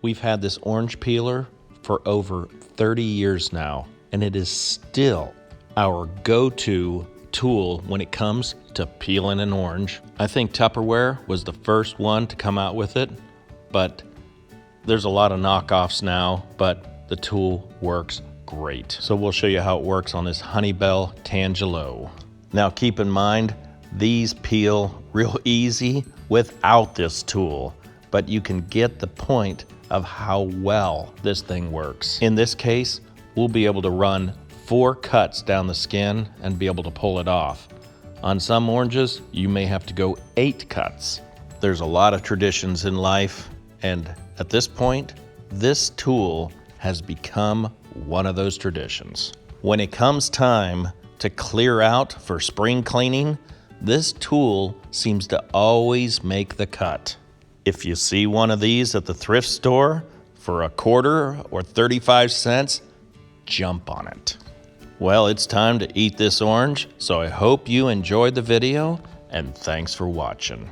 We've had this orange peeler for over 30 years now, and it is still our go-to tool when it comes to peeling an orange. I think Tupperware was the first one to come out with it, but there's a lot of knockoffs now, but the tool works great. So we'll show you how it works on this Honeybell Tangelo. Now keep in mind, these peel real easy without this tool, but you can get the point of how well this thing works. In this case, we'll be able to run 4 cuts down the skin and be able to pull it off. On some oranges, you may have to go 8 cuts. There's a lot of traditions in life, and at this point, this tool has become one of those traditions. When it comes time to clear out for spring cleaning, this tool seems to always make the cut. If you see one of these at the thrift store for $0.25 or 35 cents, jump on it. Well, it's time to eat this orange, so I hope you enjoyed the video, and thanks for watching.